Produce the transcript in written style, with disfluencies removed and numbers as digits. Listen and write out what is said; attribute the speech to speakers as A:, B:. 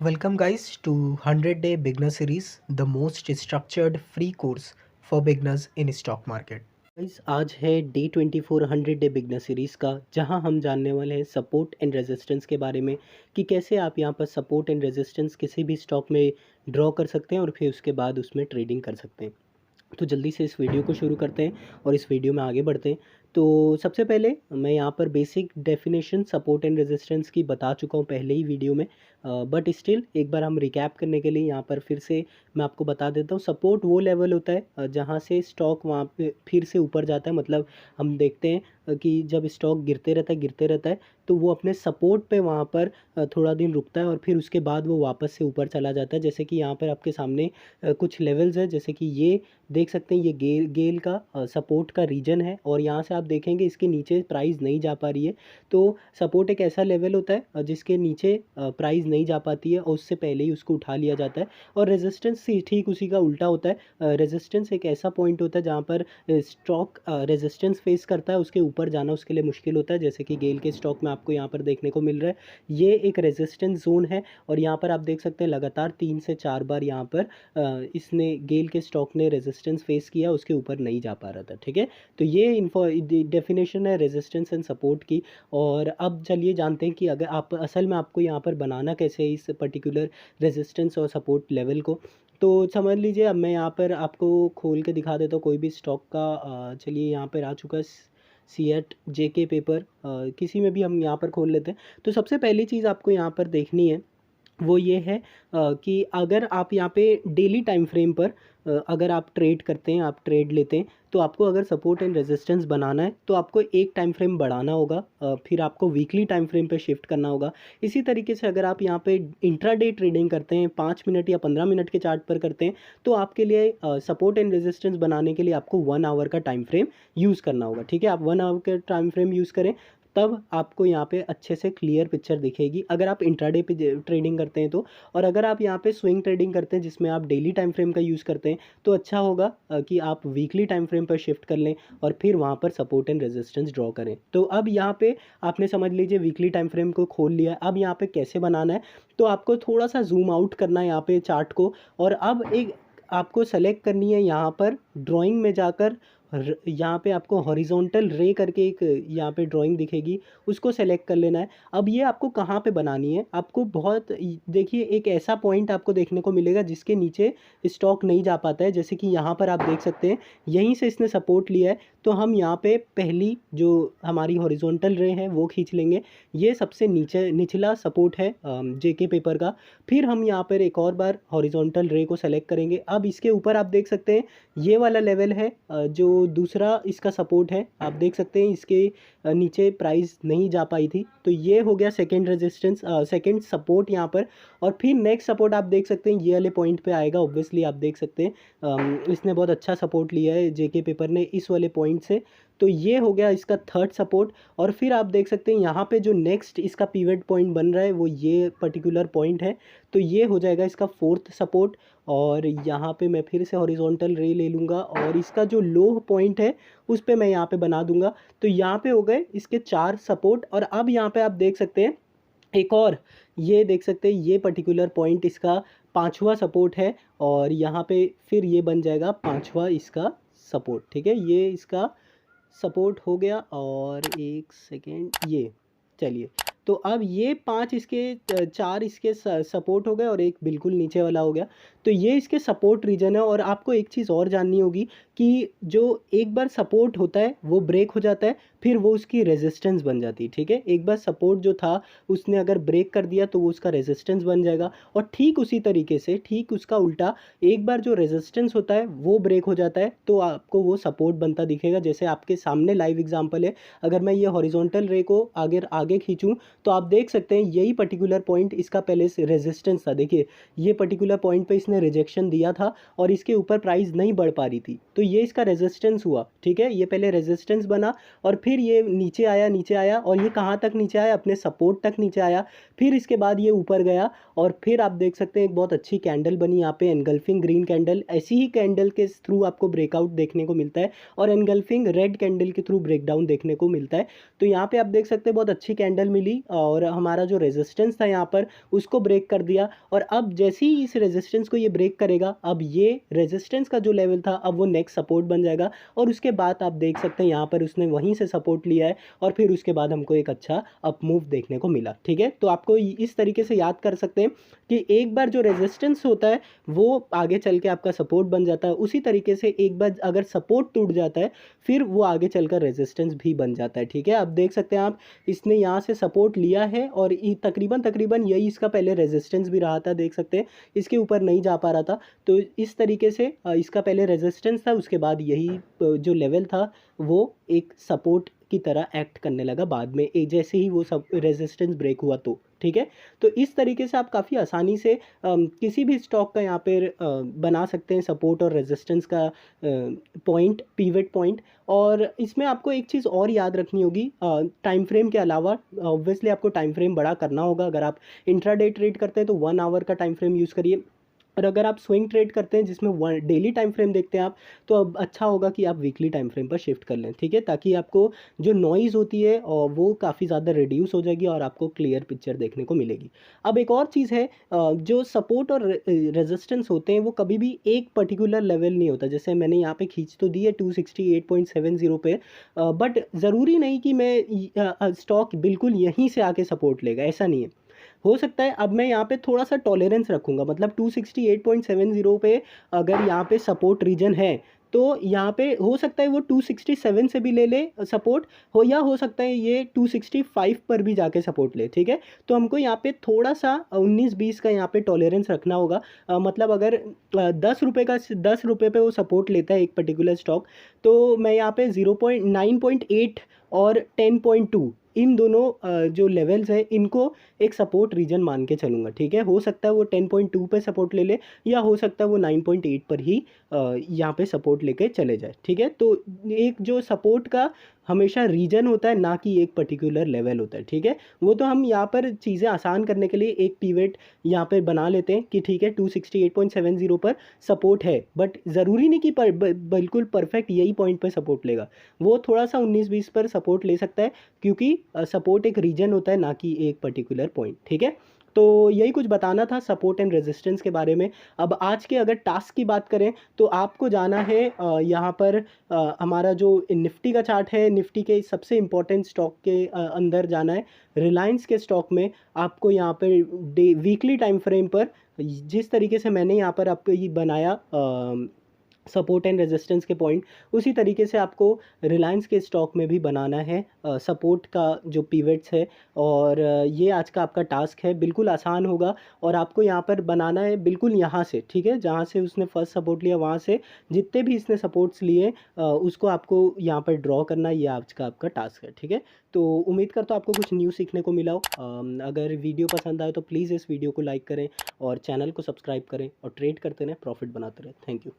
A: Welcome guys to 100 Day Beginner Series, the most structured free course for beginners in stock market.
B: Guys आज है day 24 100 day beginner series का, जहां हम जानने वाले हैं सपोर्ट एंड रेजिस्टेंस के बारे में कि कैसे आप यहां पर सपोर्ट एंड रेजिस्टेंस किसी भी स्टॉक में ड्रॉ कर सकते हैं और फिर उसके बाद उसमें ट्रेडिंग कर सकते हैं। तो जल्दी से इस वीडियो को शुरू करते हैं और इस वीडियो में आगे बढ़ते हैं। तो सबसे पहले मैं यहाँ पर basic definition support and resistance की बता चुका हूँ पहले ही वीडियो में, बट स्टिल एक बार हम रिकैप करने के लिए यहाँ पर फिर से मैं आपको बता देता हूँ। सपोर्ट वो लेवल होता है जहाँ से स्टॉक वहाँ पे फिर से ऊपर जाता है। मतलब हम देखते हैं कि जब स्टॉक गिरते रहता है तो वो अपने सपोर्ट पे वहाँ पर थोड़ा दिन रुकता है और फिर उसके बाद वो वापस से ऊपर चला जाता है। जैसे कि यहाँ पर आपके सामने कुछ लेवल्स है, जैसे कि ये देख सकते हैं, ये गेल का सपोर्ट का रीजन है और यहाँ से आप देखेंगे इसके नीचे प्राइस नहीं जा पा रही है। तो सपोर्ट एक ऐसा लेवल होता है जिसके नीचे प्राइस नहीं जा पाती है और उससे पहले ही उसको उठा लिया जाता है। और रेजिस्टेंस ठीक उसी का उल्टा होता है। रेजिस्टेंस एक ऐसा पॉइंट होता है जहाँ पर स्टॉक रेजिस्टेंस फेस करता है, उसके ऊपर जाना उसके लिए मुश्किल होता है। जैसे कि गेल के स्टॉक में आपको यहाँ पर देखने को मिल रहा है, ये एक रेजिस्टेंस जोन है और यहाँ पर आप देख सकते हैं लगातार 3 से 4 बार यहाँ पर इसने गेल के स्टॉक ने रेजिस्टेंस फेस किया, उसके ऊपर नहीं जा पा रहा था। ठीक है, तो ये डेफिनेशन है रेजिस्टेंस एंड सपोर्ट की। और अब चलिए जानते हैं कि अगर आप असल में आपको यहाँ पर बनाना कैसे है इस पर्टिकुलर रेजिस्टेंस और सपोर्ट लेवल को। तो समझ लीजिए, अब मैं यहाँ पर आपको खोल के दिखा देता हूँ कोई भी स्टॉक का। चलिए यहाँ पर आ चुका है सीएट जेके पेपर, किसी में भी हम यहाँ पर खोल लेते हैं। तो सबसे पहली चीज़ आपको यहाँ पर देखनी है वो ये है कि अगर आप यहाँ पे डेली टाइम फ्रेम पर अगर आप ट्रेड करते हैं, आप ट्रेड लेते हैं, तो आपको अगर सपोर्ट एंड रेजिस्टेंस बनाना है तो आपको एक टाइम फ्रेम बढ़ाना होगा, फिर आपको वीकली टाइम फ्रेम पे शिफ्ट करना होगा। इसी तरीके से अगर आप यहाँ पे इंट्राडे ट्रेडिंग करते हैं, 5 मिनट या 15 मिनट के चार्ट पर करते हैं, तो आपके लिए सपोर्ट एंड रेजिस्टेंस बनाने के लिए आपको 1 आवर का टाइम फ्रेम यूज़ करना होगा। ठीक है, आप 1 आवर का टाइम फ्रेम यूज़ करें, तब आपको यहाँ पे अच्छे से क्लियर पिक्चर दिखेगी अगर आप इंट्राडे पे ट्रेडिंग करते हैं तो। और अगर आप यहाँ पे स्विंग ट्रेडिंग करते हैं जिसमें आप डेली टाइम फ्रेम का यूज़ करते हैं, तो अच्छा होगा कि आप वीकली टाइम फ्रेम पर शिफ्ट कर लें और फिर वहाँ पर सपोर्ट एंड रेजिस्टेंस ड्रॉ करें। तो अब यहाँ पे आपने समझ लीजिए वीकली टाइम फ्रेम को खोल लिया। अब यहाँ पे कैसे बनाना है, तो आपको थोड़ा सा जूम आउट करना है यहाँ पे चार्ट को, और अब एक आपको सेलेक्ट करनी है यहाँ पर ड्राइंग में जाकर, यहाँ पे आपको हॉरिजॉन्टल रे करके एक यहाँ पे ड्राइंग दिखेगी, उसको सेलेक्ट कर लेना है। अब ये आपको कहाँ पे बनानी है, आपको बहुत देखिए एक ऐसा पॉइंट आपको देखने को मिलेगा जिसके नीचे स्टॉक नहीं जा पाता है। जैसे कि यहाँ पर आप देख सकते हैं यहीं से इसने सपोर्ट लिया है, तो हम यहाँ पे पहली जो हमारी हॉरिजॉन्टल रे है वो खींच लेंगे। ये सबसे नीचे निचला सपोर्ट है जेके पेपर का। फिर हम यहाँ पर एक और बार हॉरिजॉन्टल रे को सेलेक्ट करेंगे। अब इसके ऊपर आप देख सकते हैं ये वाला लेवल है जो दूसरा इसका सपोर्ट है। आप देख सकते हैं इसके नीचे प्राइस नहीं जा पाई थी, तो ये हो गया सेकंड रेजिस्टेंस, सेकंड सपोर्ट यहाँ पर। और फिर नेक्स्ट सपोर्ट आप देख सकते हैं ये वाले पॉइंट पे आएगा। ऑब्वियसली आप देख सकते हैं इसने बहुत अच्छा सपोर्ट लिया है जेके पेपर ने इस वाले पॉइंट से, तो ये हो गया इसका थर्ड सपोर्ट। और फिर आप देख सकते हैं यहाँ पे जो नेक्स्ट इसका पिवट पॉइंट बन रहा है वो ये पर्टिकुलर पॉइंट है, तो ये हो जाएगा इसका फोर्थ सपोर्ट। और यहाँ पे मैं फिर से हॉरिजॉन्टल रे ले लूँगा और इसका जो लो पॉइंट है उस पे मैं यहाँ पे बना दूंगा। तो यहाँ पे हो गए इसके 4 सपोर्ट। और अब यहाँ पे आप देख सकते हैं एक और, ये देख सकते हैं ये पर्टिकुलर पॉइंट इसका 5वां सपोर्ट है और यहाँ पे फिर ये बन जाएगा 5वां इसका सपोर्ट। ठीक है, ये इसका सपोर्ट हो गया। और एक सेकेंड, ये चलिए, तो अब ये 5 इसके 4 इसके सपोर्ट हो गए और एक बिल्कुल नीचे वाला हो गया। तो ये इसके सपोर्ट रीजन है। और आपको एक चीज़ और जाननी होगी कि जो एक बार सपोर्ट होता है वो ब्रेक हो जाता है, फिर वो उसकी रेजिस्टेंस बन जाती है। ठीक है, एक बार सपोर्ट जो था उसने अगर ब्रेक कर दिया तो वो उसका रेजिस्टेंस बन जाएगा। और ठीक उसी तरीके से ठीक उसका उल्टा, एक बार जो रेजिस्टेंस होता है वो ब्रेक हो जाता है तो आपको वो सपोर्ट बनता दिखेगा। जैसे आपके सामने लाइव एग्जांपल है, अगर मैं ये हॉरिजॉन्टल रे को आगे आगे खींचूं तो आप देख सकते हैं यही पर्टिकुलर पॉइंट इसका पहले से रेजिस्टेंस था। देखिए ये पर्टिकुलर पॉइंट पे इसने रिजेक्शन दिया था और इसके ऊपर प्राइस नहीं बढ़ पा रही थी, तो ये इसका रेजिस्टेंस हुआ। ठीक है, ये पहले रेजिस्टेंस बना और फिर ये नीचे आया और ये कहाँ तक नीचे आया, अपने सपोर्ट तक नीचे आया। फिर इसके बाद ये ऊपर गया और फिर आप देख सकते हैं एक बहुत अच्छी कैंडल बनी यहाँ पे, एनगल्फिंग ग्रीन कैंडल। ऐसी ही कैंडल के थ्रू आपको ब्रेकआउट देखने को मिलता है और एनगल्फिंग रेड कैंडल के थ्रू ब्रेकडाउन देखने को मिलता है। तो यहाँ पे आप देख सकते हैं बहुत अच्छी कैंडल मिली और हमारा जो रेजिस्टेंस था यहाँ पर उसको ब्रेक कर दिया। और अब जैसे ही इस रेजिस्टेंस को ये ब्रेक करेगा, अब ये रेजिस्टेंस का जो लेवल था अब वो नेक्स्ट सपोर्ट बन जाएगा। और उसके बाद आप देख सकते हैं यहाँ पर उसने वहीं से सपोर्ट लिया है और फिर उसके बाद हमको एक अच्छा अप मूव देखने को मिला। ठीक है, तो आपको इस तरीके से याद कर सकते हैं कि एक बार जो रेजिस्टेंस होता है वो आगे चल के आपका सपोर्ट बन जाता है, उसी तरीके से एक बार अगर सपोर्ट टूट जाता है फिर वो आगे चलकर रेजिस्टेंस भी बन जाता है। ठीक है, आप देख सकते हैं आप इसने यहाँ से सपोर्ट लिया है और तकरीबन तकरीबन यही इसका पहले रेजिस्टेंस भी रहा था, देख सकते हैं इसके ऊपर नहीं जा पा रहा था। तो इस तरीके से इसका पहले रेजिस्टेंस था, उसके बाद यही जो लेवल था वो एक सपोर्ट की तरह एक्ट करने लगा बाद में, जैसे ही वो सब रेजिस्टेंस ब्रेक हुआ तो। ठीक है, तो इस तरीके से आप काफ़ी आसानी से किसी भी स्टॉक का यहाँ पर बना सकते हैं सपोर्ट और रेजिस्टेंस का पॉइंट, पिवट पॉइंट। और इसमें आपको एक चीज़ और याद रखनी होगी, टाइम फ्रेम के अलावा ऑब्वियसली आपको टाइम फ्रेम बड़ा करना होगा। अगर आप इंट्राडे ट्रेड करते हैं तो 1 आवर का टाइम फ्रेम यूज़ करिए, और अगर आप स्विंग ट्रेड करते हैं जिसमें डेली टाइम फ्रेम देखते हैं आप, तो अब अच्छा होगा कि आप वीकली टाइम फ्रेम पर शिफ्ट कर लें। ठीक है, ताकि आपको जो नॉइज़ होती है और वो काफ़ी ज़्यादा रिड्यूस हो जाएगी और आपको क्लियर पिक्चर देखने को मिलेगी। अब एक और चीज़ है, जो सपोर्ट और रेजिस्टेंस होते हैं वो कभी भी एक पर्टिकुलर लेवल नहीं होता। जैसे मैंने यहाँ पे खींच तो दी है 268.70 पे, बट ज़रूरी नहीं कि मैं स्टॉक बिल्कुल यहीं से आके सपोर्ट लेगा, ऐसा नहीं है। हो सकता है अब मैं यहाँ पे थोड़ा सा टॉलरेंस रखूँगा, मतलब 268.70 पे अगर यहाँ पे सपोर्ट रीजन है तो यहाँ पे हो सकता है वो 267 से भी ले ले सपोर्ट हो, या हो सकता है ये 265 पर भी जाके सपोर्ट ले। ठीक है, तो हमको यहाँ पे थोड़ा सा 19-20 का यहाँ पे टॉलरेंस रखना होगा। मतलब अगर 10 रुपये पे वो सपोर्ट लेता है एक पर्टिकुलर स्टॉक, तो मैं यहाँ पे 9.8 और 10.2 इन दोनों जो लेवल्स है इनको एक सपोर्ट रीजन मान के चलूँगा। ठीक है, हो सकता है वो 10.2 पे सपोर्ट ले ले, या हो सकता है वो 9.8 पर ही यहाँ पे सपोर्ट लेके चले जाए। ठीक है, तो एक जो सपोर्ट का हमेशा रीजन होता है, ना कि एक पर्टिकुलर लेवल होता है। ठीक है, वो तो हम यहाँ पर चीज़ें आसान करने के लिए एक पिवट यहाँ पर बना लेते हैं कि ठीक है 268.70 पर सपोर्ट है, बट ज़रूरी नहीं कि बिल्कुल परफेक्ट यही पॉइंट पर सपोर्ट लेगा। वो थोड़ा सा 19-20 पर सपोर्ट ले सकता है, क्योंकि सपोर्ट एक रीजन होता है, ना कि एक पर्टिकुलर पॉइंट। ठीक है, तो यही कुछ बताना था सपोर्ट एंड रेजिस्टेंस के बारे में। अब आज के अगर टास्क की बात करें तो आपको जाना है यहाँ पर हमारा जो निफ्टी का चार्ट है, निफ्टी के सबसे इम्पोर्टेंट स्टॉक के अंदर जाना है। रिलायंस के स्टॉक में आपको यहाँ पर वीकली टाइम फ्रेम पर जिस तरीके से मैंने यहाँ पर आपको ये बनाया सपोर्ट एंड रेजिस्टेंस के पॉइंट, उसी तरीके से आपको रिलायंस के स्टॉक में भी बनाना है सपोर्ट का जो पिवट्स है। और ये आज का आपका टास्क है, बिल्कुल आसान होगा। और आपको यहाँ पर बनाना है बिल्कुल यहाँ से, ठीक है, जहाँ से उसने फर्स्ट सपोर्ट लिया वहाँ से जितने भी इसने सपोर्ट्स लिए उसको आपको यहाँ पर ड्रॉ करना, ये आज का आपका टास्क है। ठीक है, तो उम्मीद करता हूँ आपको कुछ न्यू सीखने को मिला हो। अगर वीडियो पसंद आए तो प्लीज़ इस वीडियो को लाइक करें और चैनल को सब्सक्राइब करें और ट्रेड करते रहें, प्रॉफिट बनाते रहें। Thank you.